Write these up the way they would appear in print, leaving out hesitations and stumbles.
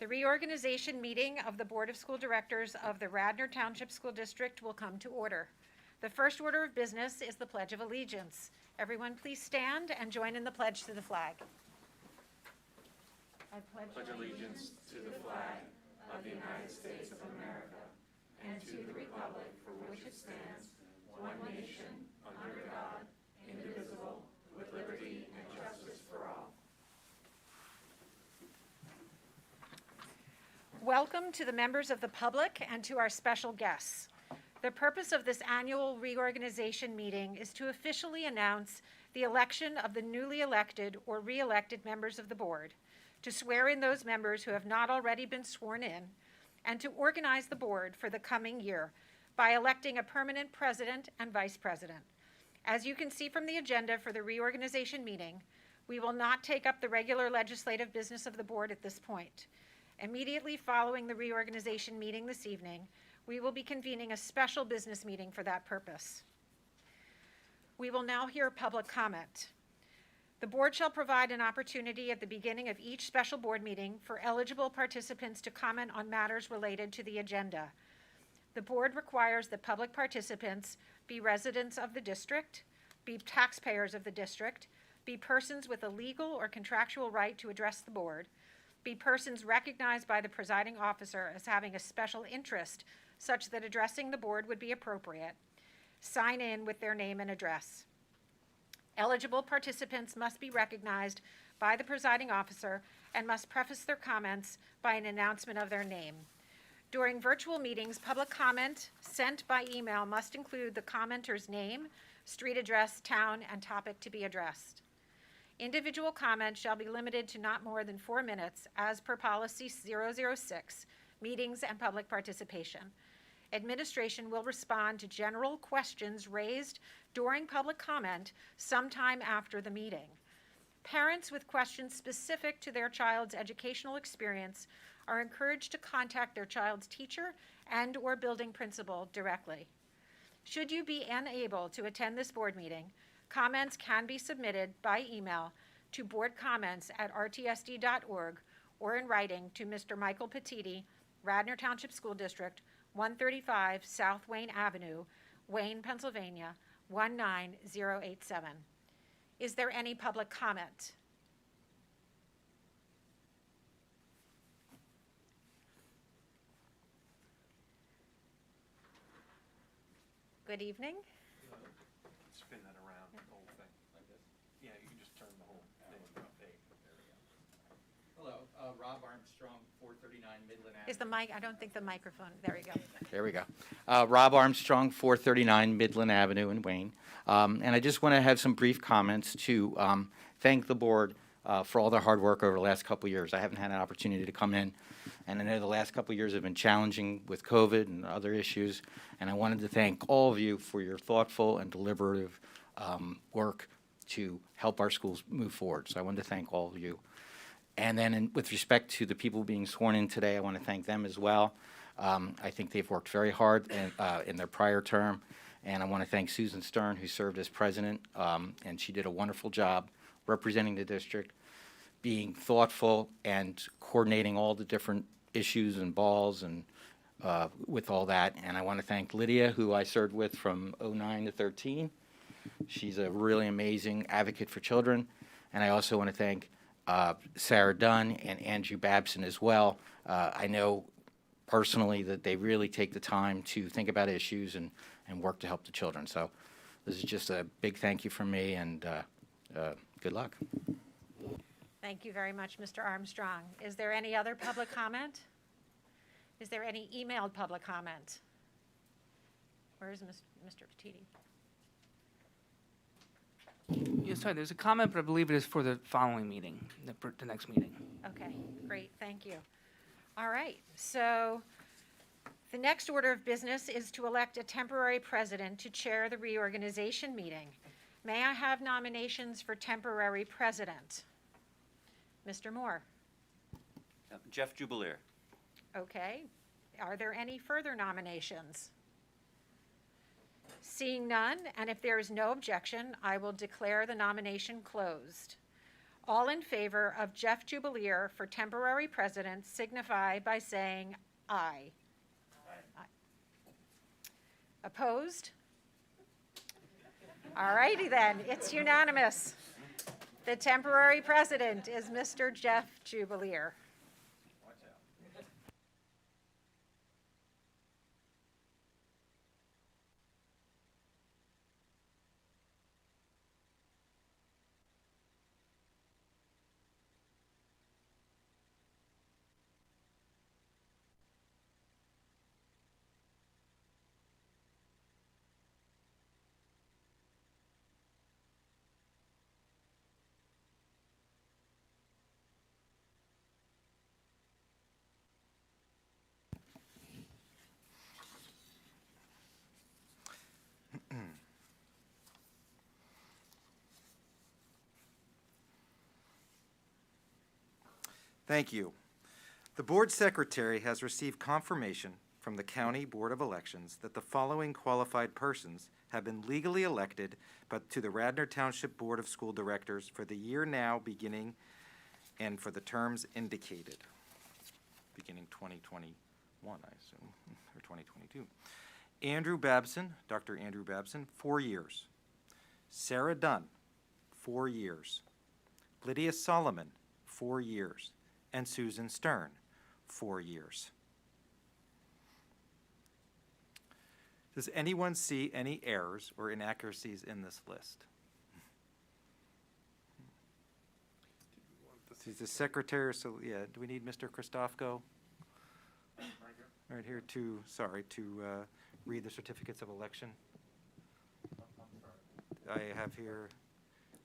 The reorganization meeting of the Board of School Directors of the Radnor Township School District will come to order. The first order of business is the Pledge of Allegiance. Everyone please stand and join in the pledge to the flag. I pledge allegiance to the flag of the United States of America and to the republic for which it stands, one nation, under God, indivisible, with liberty and justice for all. Welcome to the members of the public and to our special guests. The purpose of this annual reorganization meeting is to officially announce the election of the newly elected or re-elected members of the board, to swear in those members who have not already been sworn in, and to organize the board for the coming year by electing a permanent president and vice president. As you can see from the agenda for the reorganization meeting, we will not take up the regular legislative business of the board at this point. Immediately following the reorganization meeting this evening, we will be convening a special business meeting for that purpose. We will now hear public comment. The board shall provide an opportunity at the beginning of each special board meeting for eligible participants to comment on matters related to the agenda. The board requires that public participants be residents of the district, be taxpayers of the district, be persons with a legal or contractual right to address the board, be persons recognized by the presiding officer as having a special interest such that addressing the board would be appropriate, sign in with their name and address. Eligible participants must be recognized by the presiding officer and must preface their comments by an announcement of their name. During virtual meetings, public comment sent by email must include the commenter's name, street address, town, and topic to be addressed. Individual comments shall be limited to not more than 4 minutes as per policy 006, meetings and public participation. Administration will respond to general questions raised during public comment sometime after the meeting. Parents with questions specific to their child's educational experience are encouraged to contact their child's teacher and/or building principal directly. Should you be unable to attend this board meeting, comments can be submitted by email to boardcomments@rtsd.org or in writing to Mr. Michael Petiti, Radnor Township School District, 135 South Wayne Avenue, Wayne, Pennsylvania, 19087. Is there any public comment? Good evening. Spin that around, the whole thing, like this. Yeah, you can just turn the whole thing up. There we go. Hello, Rob Armstrong, 439 Midland Avenue. Is the mic, I don't think the microphone, there we go. There we go. Rob Armstrong, 439 Midland Avenue in Wayne. And I just want to have some brief comments to thank the board for all their hard work over the last couple of years. I haven't had an opportunity to come in, and I know the last couple of years have been challenging with COVID and other issues, and I wanted to thank all of you for your thoughtful and deliberative work to help our schools move forward. So I wanted to thank all of you. And then with respect to the people being sworn in today, I want to thank them as well. I think they've worked very hard in their prior term, and I want to thank Susan Stern, who served as president, and she did a wonderful job representing the district, being thoughtful and coordinating all the different issues and balls and with all that. And I want to thank Lydia, who I served with from 09 to 13. She's a really amazing advocate for children. And I also want to thank Sarah Dunn and Andrew Babson as well. I know personally that they really take the time to think about issues and work to help the children. So this is just a big thank you from me, and good luck. Thank you very much, Mr. Armstrong. Is there any other public comment? Is there any emailed public comment? Where is Mr. Petiti? Yes, sorry, there's a comment, but I believe it is for the following meeting, the next meeting. Okay, great, thank you. All right, so the next order of business is to elect a temporary president to chair the reorganization meeting. May I have nominations for temporary president? Mr. Moore. Jeff Jubileer. Okay. Are there any further nominations? Seeing none, and if there is no objection, I will declare the nomination closed. All in favor of Jeff Jubileer for temporary president signify by saying aye. Aye. Opposed? All righty then, it's unanimous. The temporary president is Mr. Jeff Jubileer. Thank you. The board secretary has received confirmation from the County Board of Elections that the following qualified persons have been legally elected to the Radnor Township Board of School Directors for the year now beginning and for the terms indicated, beginning 2021, I assume, or 2022. Andrew Babson, Dr. Andrew Babson, 4 years. Sarah Dunn, 4 years. Lydia Solomon, 4 years. And Susan Stern, 4 years. Does anyone see any errors or inaccuracies in this list? He's the secretary, so yeah, do we need Mr. Christofko? Right here to read the certificates of election. I have here,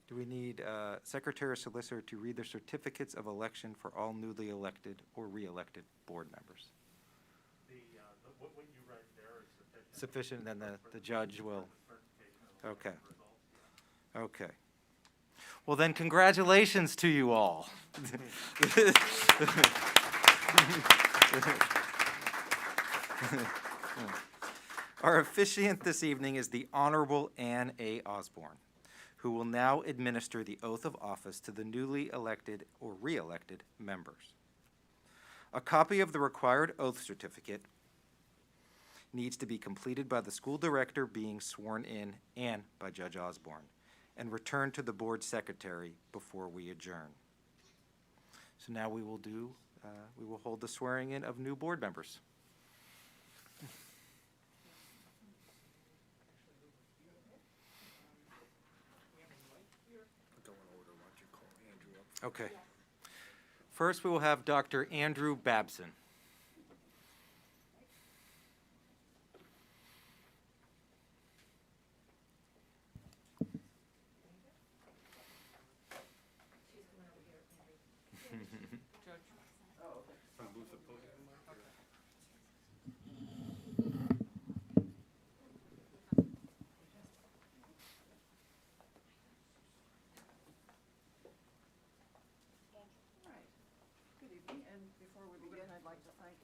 do we need secretary or solicitor to read the certificates of election for all newly elected or re-elected board members? What you write there is sufficient. Sufficient, then the judge will. Okay. Okay. Well, then, congratulations to you all. Our officiant this evening is the Honorable Ann A. Osborne, who will now administer the oath of office to the newly elected or re-elected members. A copy of the required oath certificate needs to be completed by the school director being sworn in and by Judge Osborne, and returned to the board secretary before we adjourn. So now we will hold the swearing in of new board members. Okay. First, we will have Dr. Andrew Babson. I'd like to thank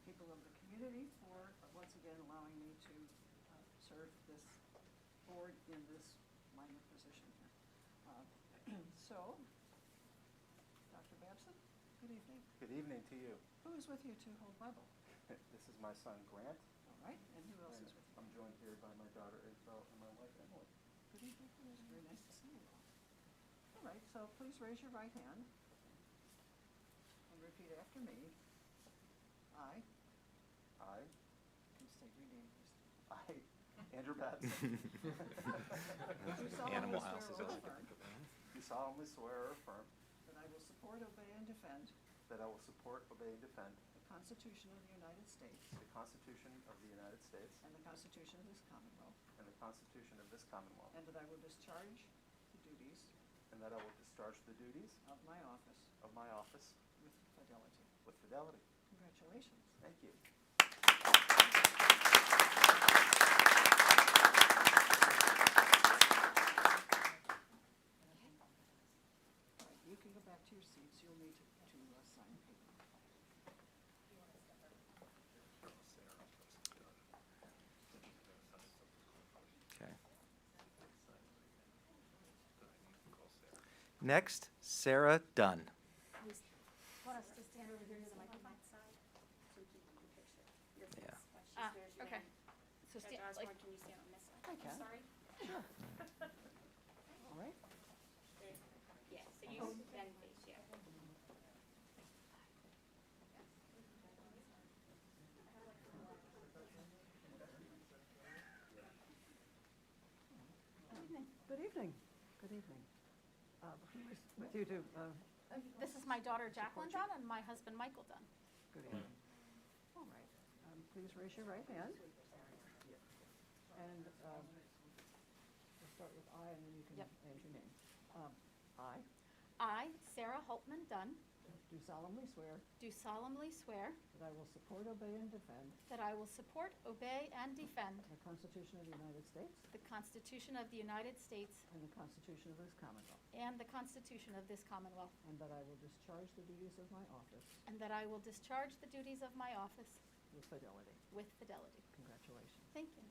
people of the community for once again allowing me to serve this board in this minor position here. So, Dr. Babson, good evening. Good evening to you. Who is with you to hold Bible? This is my son Grant. All right, and who else is with you? I'm joined here by my daughter Isabel and my wife Emily. Good evening. It's very nice to see you all. All right, so please raise your right hand and repeat after me. I, Please state your name, please. Andrew Babson, Animal House is Do solemnly swear or affirm that I will support, obey, and defend that I will support, obey, and defend the Constitution of the United States the Constitution of the United States and the Constitution of this Commonwealth, and the Constitution of this Commonwealth, and that I will discharge the duties and that I will discharge the duties of my office of my office with fidelity. with fidelity. Congratulations. Thank you. All right, you can go back to your seats. You'll need to sign paper. Okay. Next, Sarah Dunn. Want us to stand over here to the microphone? Yeah. Okay. So stand, like, Can you stand on this side? I can. sorry? All right. Yeah, so you then face, yeah. Good evening. Good evening. Who is with you to, This is my daughter Jacqueline Dunn and my husband Michael Dunn. good evening. All right. Please raise your right hand. And we'll start with I, and then you can Yep. add your name. I I, Sarah Holtman Dunn, do solemnly swear do solemnly swear that I will support, obey, and defend that I will support, obey, and defend the Constitution of the United States the Constitution of the United States and the Constitution of this Commonwealth, and the Constitution of this Commonwealth, and that I will discharge the duties of my office and that I will discharge the duties of my office with fidelity. with fidelity. Congratulations. Thank you.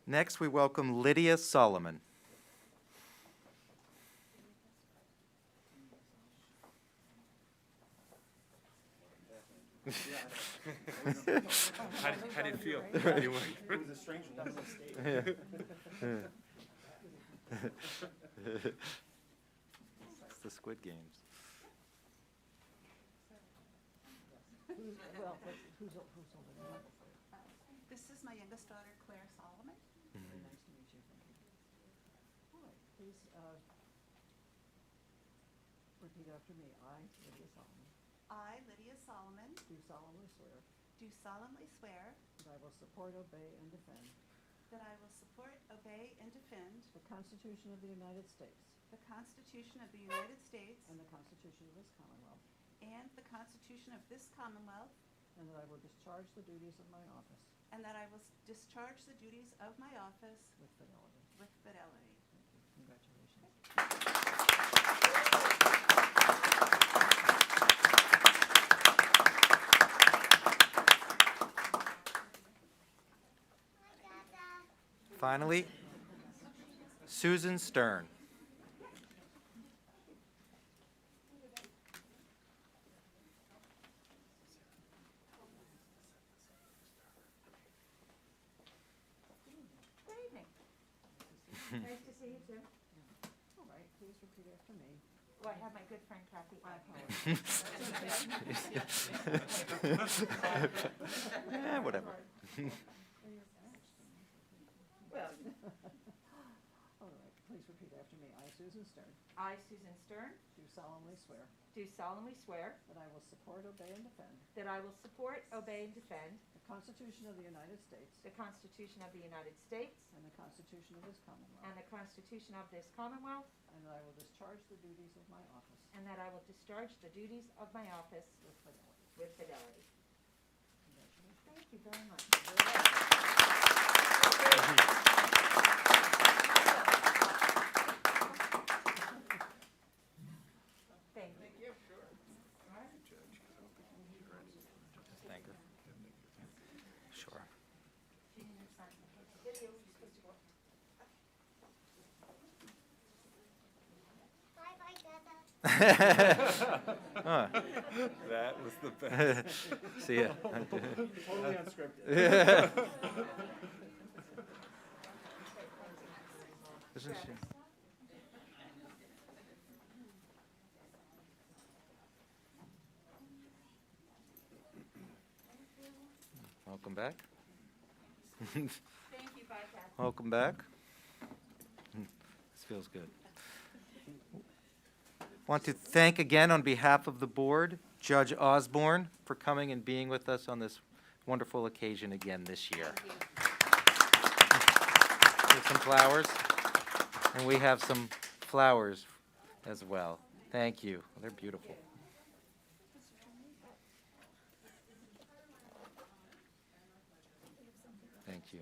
Next, we welcome Lydia Solomon. How did it feel? It's the Squid Games. Who's over there? This is my youngest daughter, Claire Solomon. Very nice to meet you. Thank you. All right, please repeat after me. I, Lydia Solomon, I, Lydia Solomon, do solemnly swear do solemnly swear that I will support, obey, and defend that I will support, obey, and defend the Constitution of the United States the Constitution of the United States and the Constitution of this Commonwealth, and the Constitution of this Commonwealth, and that I will discharge the duties of my office and that I will discharge the duties of my office with fidelity. with fidelity. Thank you. Congratulations. Finally, Susan Stern. Good evening. Nice to see you too. All right, please repeat after me. Well, I have my good friend Kathy. Whatever. Well, All right, please repeat after me. I, Susan Stern, I, Susan Stern, do solemnly swear do solemnly swear that I will support, obey, and defend that I will support, obey, and defend the Constitution of the United States the Constitution of the United States and the Constitution of this Commonwealth, and the Constitution of this Commonwealth, and that I will discharge the duties of my office and that I will discharge the duties of my office with fidelity. with fidelity. Congratulations. Thank you very much. Thank you. Thank you. Sure. Huh. That was the best. See ya. Totally unscripted. Isn't she? Welcome back. Thank you, bye, Kathy. Welcome back. This feels good. Want to thank again on behalf of the board, Judge Osborne, for coming and being with us on this wonderful occasion again this year. Here's some flowers, and we have some flowers as well. Thank you. They're beautiful. Thank you.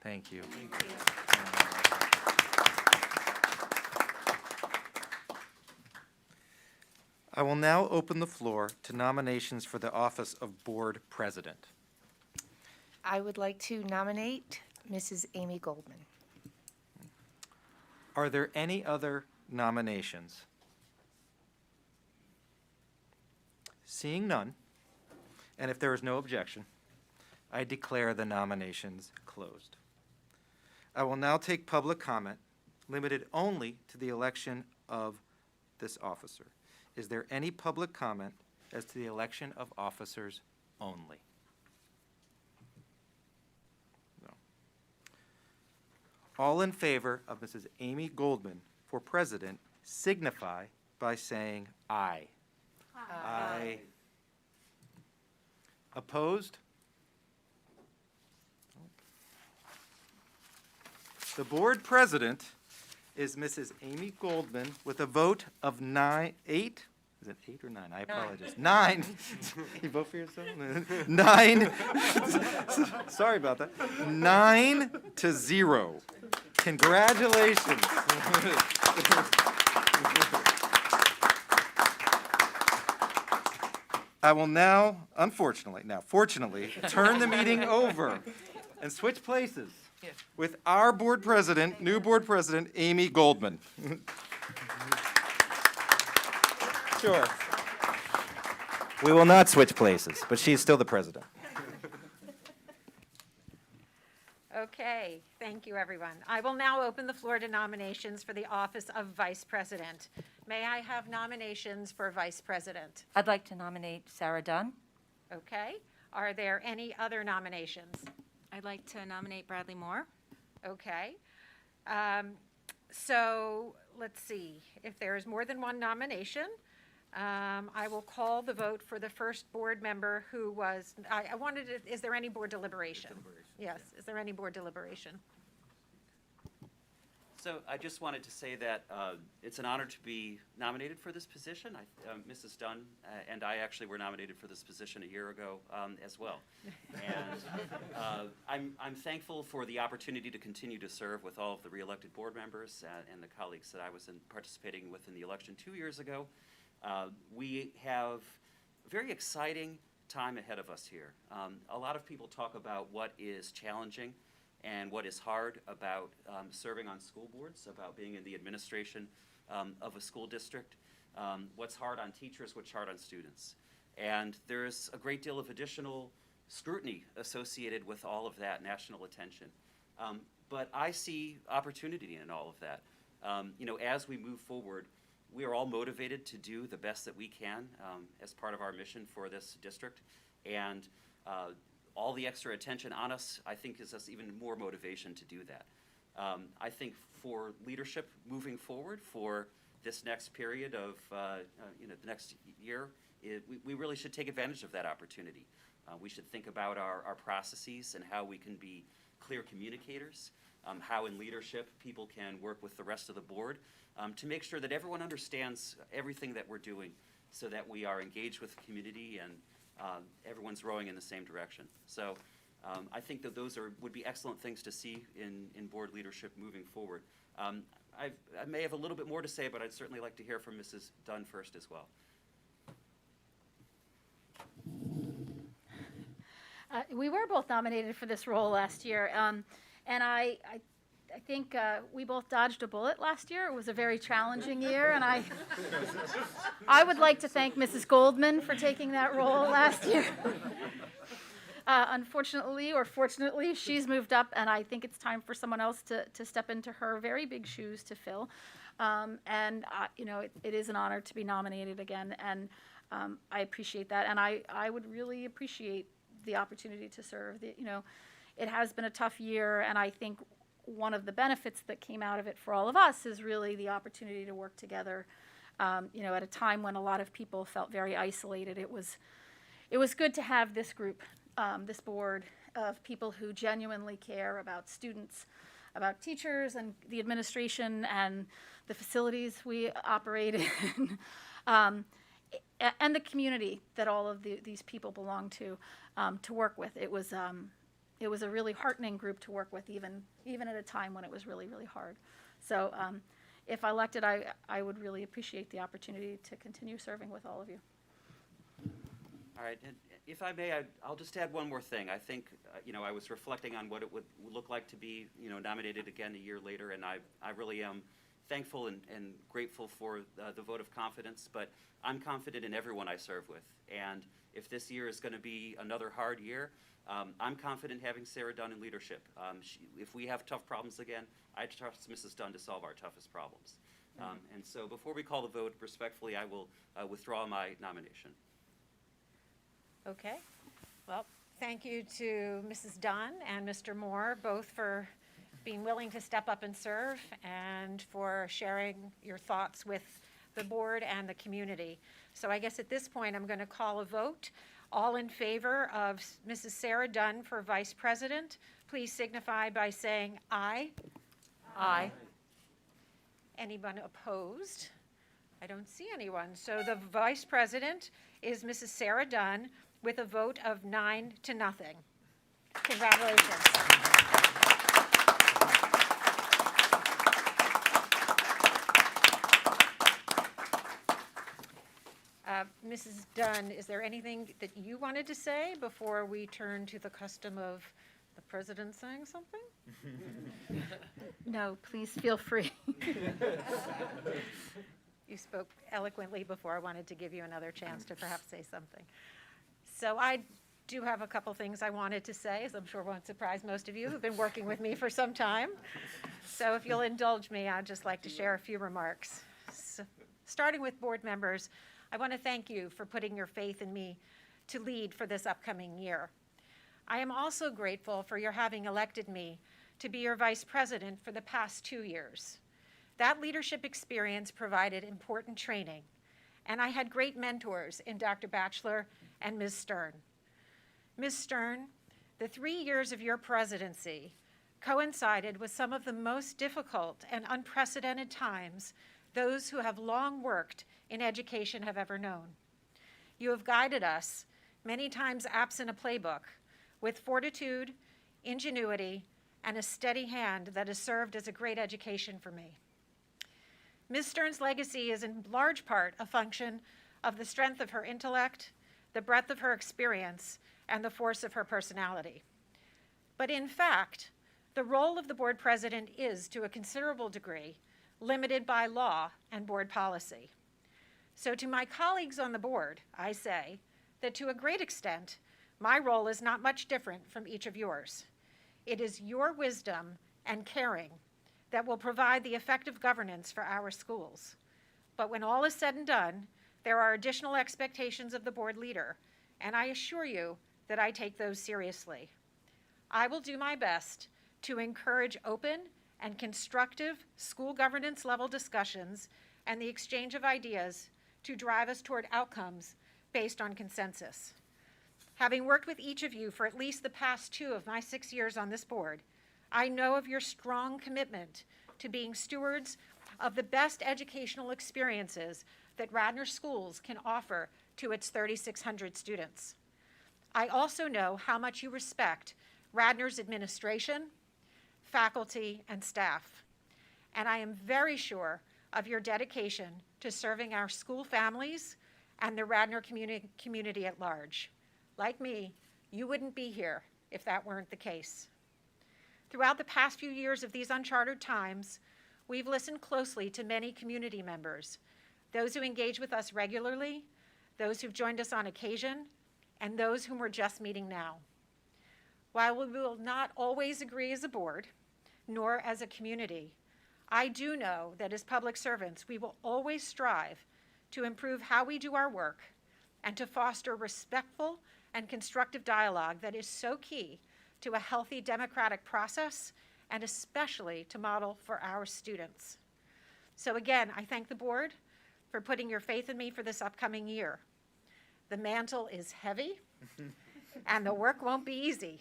Thank you. I will now open the floor to nominations for the office of Board President. I would like to nominate Mrs. Amy Goldman. Are there any other nominations? Seeing none, and if there is no objection, I declare the nominations closed. I will now take public comment, limited only to the election of this officer. Is there any public comment as to the election of officers only? No. All in favor of Mrs. Amy Goldman for president signify by saying aye. Aye. Opposed? The board president is Mrs. Amy Goldman with a vote of 8? Is it 8 or 9? I apologize. 9. You vote for yourself? 9. Sorry about that. 9-0. Congratulations. I will now, fortunately, turn the meeting over and switch places with our board president, new board president, Amy Goldman. Sure. We will not switch places, but she's still the president. Okay, thank you, everyone. I will now open the floor to nominations for the office of Vice President. May I have nominations for Vice President? I'd like to nominate Sarah Dunn. Okay. Are there any other nominations? I'd like to nominate Bradley Moore. Okay. So let's see. If there is more than one nomination, I will call the vote for the first board member who was, I wanted to, is there any board deliberation? Yes, is there any board deliberation? So I just wanted to say that it's an honor to be nominated for this position. Mrs. Dunn and I actually were nominated for this position a year ago as well. And I'm thankful for the opportunity to continue to serve with all of the re-elected board members and the colleagues that I was participating with in the election 2 years ago. We have a very exciting time ahead of us here. A lot of people talk about what is challenging and what is hard about serving on school boards, about being in the administration of a school district, what's hard on teachers, what's hard on students. And there's a great deal of additional scrutiny associated with all of that national attention. But I see opportunity in all of that. As we move forward, we are all motivated to do the best that we can as part of our mission for this district. And all the extra attention on us, I think, gives us even more motivation to do that. I think for leadership moving forward for this next period of, the next year, we really should take advantage of that opportunity. We should think about our processes and how we can be clear communicators, how in leadership people can work with the rest of the board to make sure that everyone understands everything that we're doing so that we are engaged with the community and everyone's rowing in the same direction. So I think that those would be excellent things to see in board leadership moving forward. I may have a little bit more to say, but I'd certainly like to hear from Mrs. Dunn first as well. We were both nominated for this role last year, and I think we both dodged a bullet last year. It was a very challenging year, and I would like to thank Mrs. Goldman for taking that role last year. Unfortunately, or fortunately, she's moved up, and I think it's time for someone else to step into her very big shoes to fill. It is an honor to be nominated again, and I appreciate that, and I would really appreciate the opportunity to serve. It has been a tough year, and I think one of the benefits that came out of it for all of us is really the opportunity to work together. At a time when a lot of people felt very isolated, it was good to have this group, this board of people who genuinely care about students, about teachers and the administration and the facilities we operate in, and the community that all of these people belong to work with. It it was a really heartening group to work with, even at a time when it was really, really hard. So if elected, I would really appreciate the opportunity to continue serving with all of you. All right, and if I may, I'll just add one more thing. I think, I was reflecting on what it would look like to be, nominated again a year later, and I really am thankful and grateful for the vote of confidence, but I'm confident in everyone I serve with. And if this year is going to be another hard year, I'm confident having Sarah Dunn in leadership. If we have tough problems again, I trust Mrs. Dunn to solve our toughest problems. And so before we call the vote, respectfully, I will withdraw my nomination. Okay. Well, thank you to Mrs. Dunn and Mr. Moore, both for being willing to step up and serve and for sharing your thoughts with the board and the community. So I guess at this point, I'm going to call a vote. All in favor of Mrs. Sarah Dunn for Vice President, please signify by saying aye. Aye. Anyone opposed? I don't see anyone. So the Vice President is Mrs. Sarah Dunn with a vote of 9-0. Congratulations. Mrs. Dunn, is there anything that you wanted to say before we turn to the custom of the president saying something? No, please feel free. You spoke eloquently before. I wanted to give you another chance to perhaps say something. So I do have a couple things I wanted to say, as I'm sure won't surprise most of you who've been working with me for some time. So if you'll indulge me, I'd just like to share a few remarks. So, starting with board members, I want to thank you for putting your faith in me to lead for this upcoming year. I am also grateful for your having elected me to be your vice president for the past 2 years. That leadership experience provided important training, and I had great mentors in Dr. Batchelor and Ms. Stern. Ms. Stern, the 3 years of your presidency coincided with some of the most difficult and unprecedented times those who have long worked in education have ever known. You have guided us, many times absent a playbook, with fortitude, ingenuity, and a steady hand that has served as a great education for me. Ms. Stern's legacy is in large part a function of the strength of her intellect, the breadth of her experience, and the force of her personality. But in fact, the role of the board president is, to a considerable degree, limited by law and board policy. So to my colleagues on the board, I say that to a great extent, my role is not much different from each of yours. It is your wisdom and caring that will provide the effective governance for our schools. But when all is said and done, there are additional expectations of the board leader, and I assure you that I take those seriously. I will do my best to encourage open and constructive school governance level discussions and the exchange of ideas to drive us toward outcomes based on consensus. Having worked with each of you for at least the past 2 of my 6 years on this board, I know of your strong commitment to being stewards of the best educational experiences that Radnor Schools can offer to its 3,600 students. I also know how much you respect Radnor's administration, faculty, and staff. And I am very sure of your dedication to serving our school families and the Radnor community at large. Like me, you wouldn't be here if that weren't the case. Throughout the past few years of these uncharted times, we've listened closely to many community members, those who engage with us regularly, those who've joined us on occasion, and those whom we're just meeting now. While we will not always agree as a board, nor as a community, I do know that as public servants, we will always strive to improve how we do our work and to foster respectful and constructive dialogue that is so key to a healthy democratic process and especially to model for our students. So again, I thank the board for putting your faith in me for this upcoming year. The mantle is heavy and the work won't be easy.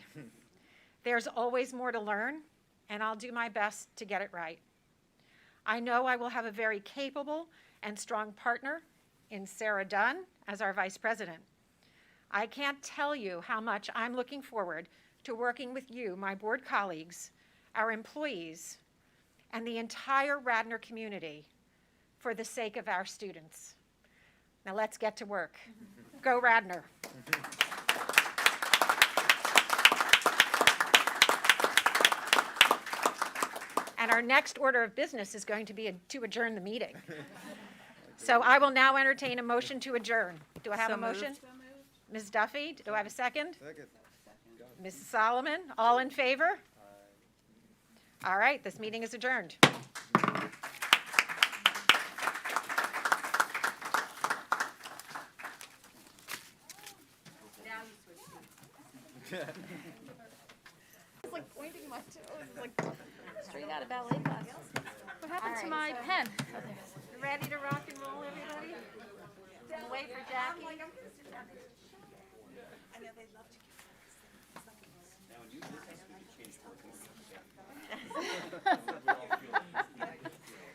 There's always more to learn, and I'll do my best to get it right. I know I will have a very capable and strong partner in Sarah Dunn as our vice president. I can't tell you how much I'm looking forward to working with you, my board colleagues, our employees, and the entire Radnor community for the sake of our students. Now let's get to work. Go Radnor. And our next order of business is going to be to adjourn the meeting. So I will now entertain a motion to adjourn. Do I have a motion? Ms. Duffy, do I have a second? Second. Mrs. Solomon, all in favor? All right, this meeting is adjourned. It's like pointing my toes, like straight out of ballet class. What happened to my pen? Oh, there it is. Ready to rock and roll, everybody? Wait for Jackie. I know they'd love to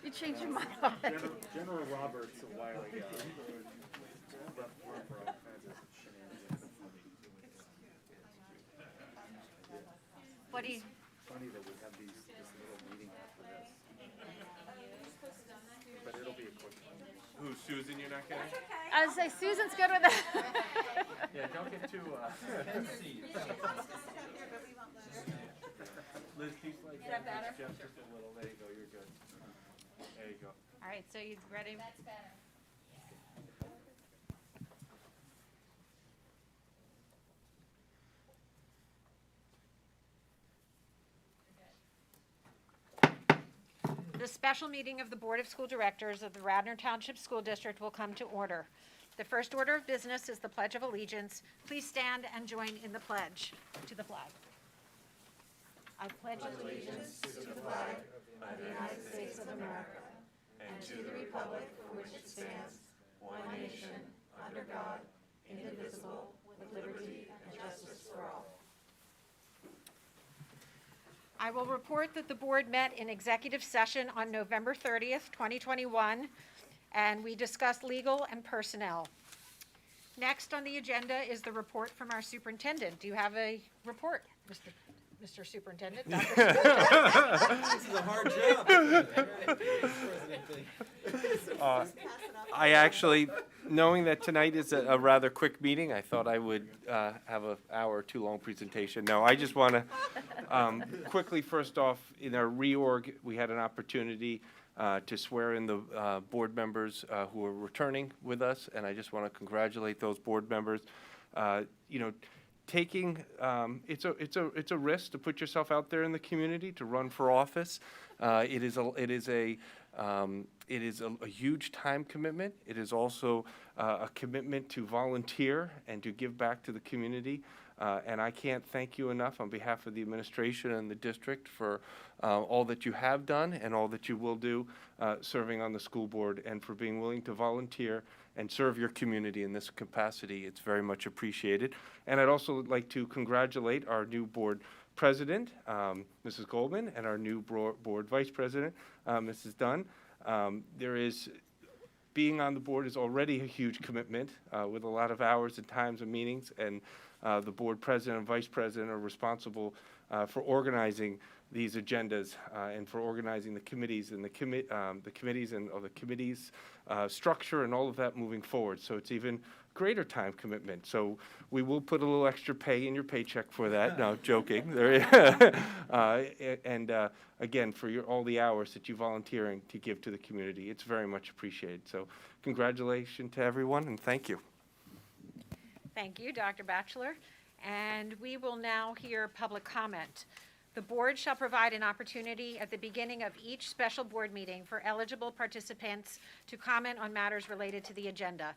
You changed your mind already. General Roberts a while ago. Left room for all kinds of shenanigans. What do you, Funny that we have this little meeting after this. But it'll be a quick one. Who, Susan, you're not getting? I would say Susan's good with it. Yeah, don't get too, Liz, keep like that. Jeff, just a little. There you go, you're good. There you go. all right, so you ready? That's better. The special meeting of the Board of School Directors of the Radnor Township School District will come to order. The first order of business is the Pledge of Allegiance. Please stand and join in the pledge to the flag. I pledge allegiance to the flag of the United States of America and to the republic for which it stands, one nation, under God, indivisible, with liberty and justice for all. I will report that the board met in executive session on November 30th, 2021, and we discussed legal and personnel. Next on the agenda is the report from our superintendent. Do you have a report, Mr. Superintendent? Dr. This is a hard job. I actually, knowing that tonight is a rather quick meeting, I thought I would have an hour or two long presentation. No, I just want to quickly, first off, in our reorg, we had an opportunity to swear in the board members who are returning with us, and I just want to congratulate those board members. You know, taking it's a risk to put yourself out there in the community to run for office. It is a huge time commitment. It is also a commitment to volunteer and to give back to the community. And I can't thank you enough on behalf of the administration and the district for all that you have done and all that you will do serving on the school board, and for being willing to volunteer and serve your community in this capacity. It's very much appreciated. And I'd also like to congratulate our new board president, Mrs. Goldman, and our new board vice president, Mrs. Dunn. Being on the board is already a huge commitment with a lot of hours and times and meetings, and the board president and vice president are responsible for organizing these agendas and for organizing the committees and the committees structure and all of that moving forward. So it's even greater time commitment. So we will put a little extra pay in your paycheck for that. No, joking. Again, for all the hours that you're volunteering to give to the community, it's very much appreciated. So congratulations to everyone, and thank you. Thank you, Dr. Batchelor. And we will now hear public comment. The board shall provide an opportunity at the beginning of each special board meeting for eligible participants to comment on matters related to the agenda.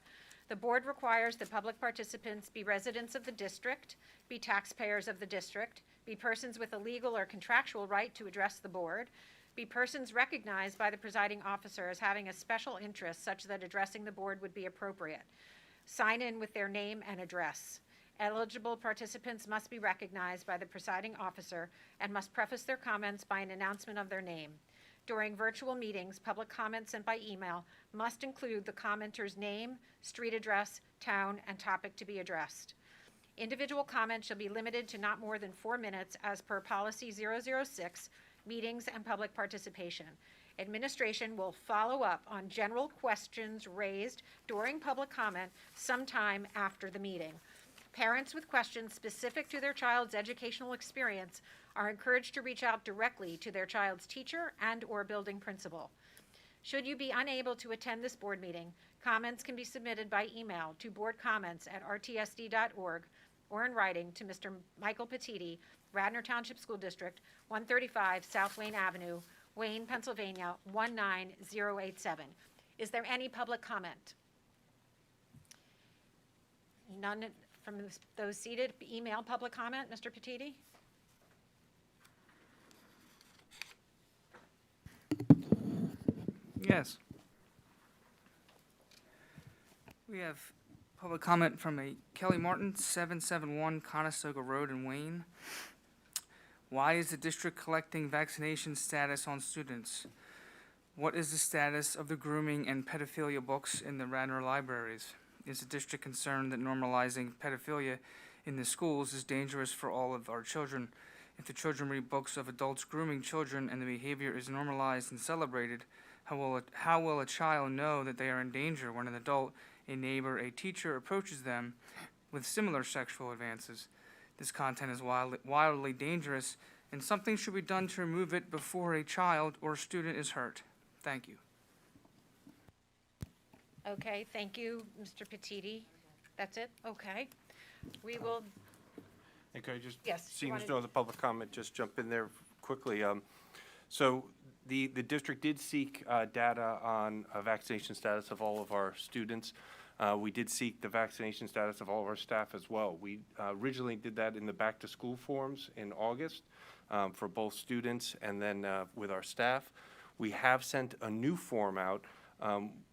The board requires that public participants be residents of the district, be taxpayers of the district, be persons with a legal or contractual right to address the board, be persons recognized by the presiding officer as having a special interest such that addressing the board would be appropriate. Sign in with their name and address. Eligible participants must be recognized by the presiding officer and must preface their comments by an announcement of their name. During virtual meetings, public comments sent by email must include the commenter's name, street address, town, and topic to be addressed. Individual comments shall be limited to not more than 4 minutes as per Policy 006, Meetings and Public Participation. Administration will follow up on general questions raised during public comment sometime after the meeting. Parents with questions specific to their child's educational experience are encouraged to reach out directly to their child's teacher and/or building principal. Should you be unable to attend this board meeting, comments can be submitted by email to boardcomments@rtsd.org or in writing to Mr. Michael Petiti, Radnor Township School District, 135 South Wayne Avenue, Wayne, Pennsylvania, 19087. Is there any public comment? None from those seated. Email public comment, Mr. Petiti? Yes. We have public comment from a Kelly Martin, 771 Conestoga Road in Wayne. Why is the district collecting vaccination status on students? What is the status of the grooming and pedophilia books in the Radnor libraries? Is the district concerned that normalizing pedophilia in the schools is dangerous for all of our children? If the children read books of adults grooming children and the behavior is normalized and celebrated, how will a child know that they are in danger when an adult, a neighbor, a teacher approaches them with similar sexual advances? This content is wildly dangerous, and something should be done to remove it before a child or student is hurt. Thank you. Okay, thank you, Mr. Petiti. That's it? Okay. We will, And could I just, Yes, you seeing wanted- there's no other public comment, just jump in there quickly. So the district did seek data on vaccination status of all of our students. We did seek the vaccination status of all of our staff as well. We originally did that in the back-to-school forms in August for both students and then with our staff. We have sent a new form out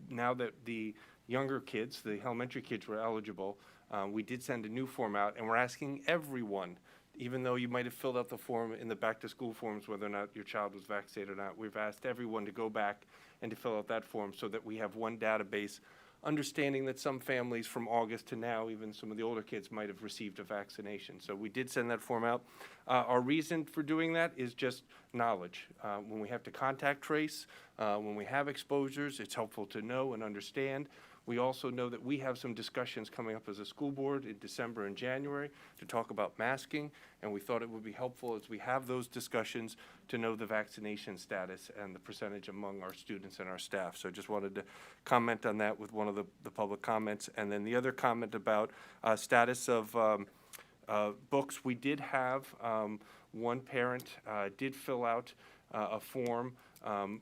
now that the younger kids, the elementary kids were eligible. We did send a new form out, and we're asking everyone, even though you might have filled out the form in the back-to-school forms, whether or not your child was vaccinated or not, we've asked everyone to go back and to fill out that form so that we have one database, understanding that some families from August to now, even some of the older kids, might have received a vaccination. So we did send that form out. Our reason for doing that is just knowledge. When we have to contact trace, when we have exposures, it's helpful to know and understand. We also know that we have some discussions coming up as a school board in December and January to talk about masking, and we thought it would be helpful as we have those discussions to know the vaccination status and the percentage among our students and our staff. So just wanted to comment on that with one of the public comments. And then the other comment about status of books, we did have one parent did fill out a form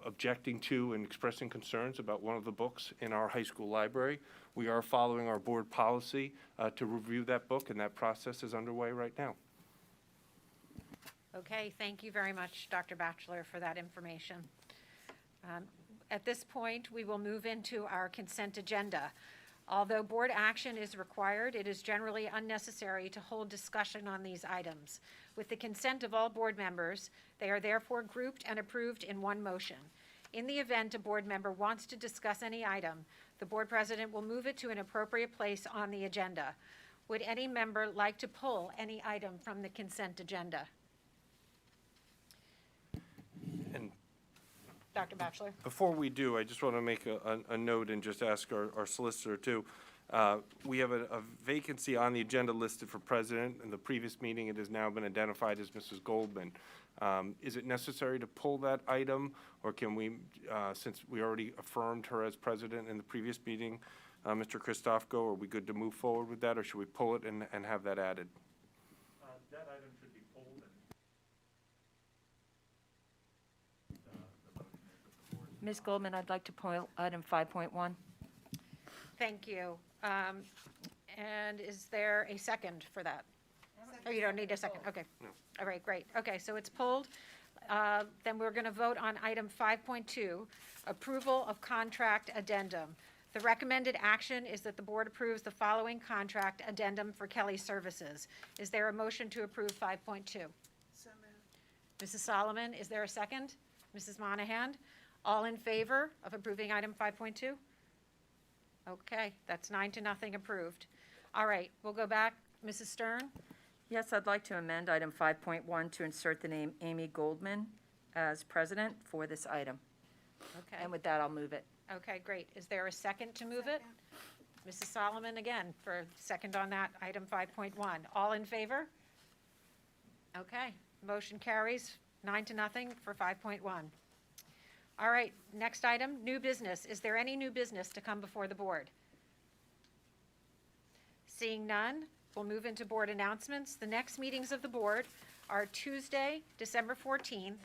objecting to and expressing concerns about one of the books in our high school library. We are following our board policy to review that book, and that process is underway right now. okay, thank you very much, Dr. Batchelor, for that information. At this point, we will move into our consent agenda. Although board action is required, it is generally unnecessary to hold discussion on these items. With the consent of all board members, they are therefore grouped and approved in one motion. In the event a board member wants to discuss any item, the board president will move it to an appropriate place on the agenda. Would any member like to pull any item from the consent agenda? And Dr. Batchelor? before we do, I just want to make a note and just ask our solicitor too. We have a vacancy on the agenda listed for president. In the previous meeting, it has now been identified as Mrs. Goldman. Is it necessary to pull that item, or can we, since we already affirmed her as president in the previous meeting, Mr. Christofko, are we good to move forward with that, or should we pull it and have that added? That item should be pulled and Ms. Goldman, I'd like to pull item 5.1. Thank you. And is there a second for that? Oh, you don't need a second, okay. No. All right, great. Okay, so it's pulled. Then we're going to vote on item 5.2, approval of contract addendum. The recommended action is that the board approves the following contract addendum for Kelly Services. Is there a motion to approve 5.2? So moved. Mrs. Solomon, is there a second? Mrs. Monahan? All in favor of approving item 5.2? Okay, that's 9-0 approved. All right, we'll go back Mrs. Stern? Yes, I'd like to amend item 5.1 to insert the name Amy Goldman as president for this item. Okay. And with that, I'll move it. Okay, great. Is there a second to move it? Mrs. Solomon again for second on that, item 5.1. All in favor? Okay, motion carries 9-0 for 5.1. All right, next item, new business. Is there any new business to come before the board? Seeing none, we'll move into board announcements. The next meetings of the board are Tuesday, December 14th.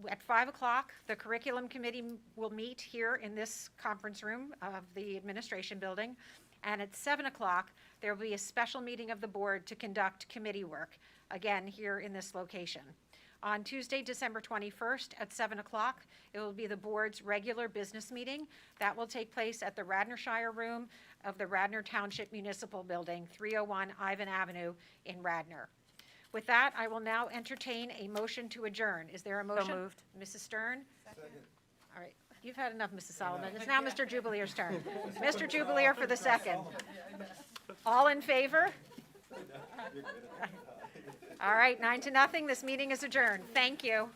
At 5 o'clock, the curriculum committee will meet here in this conference room of the administration building. And at 7 o'clock, there will be a special meeting of the board to conduct committee work, again, here in this location. On Tuesday, December 21st at 7 o'clock, it will be the board's regular business meeting. That will take place at the Radnorshire Room of the Radnor Township Municipal Building, 301 Ivan Avenue in Radnor. With that, I will now entertain a motion to adjourn. Is there a motion? moved. Mrs. Stern? Second. All right, you've had enough, Mrs. Solomon. It's now Mr. Jubilier's turn. Mr. Jubilier for the second. All in favor? All right, 9-0. This meeting is adjourned. Thank you.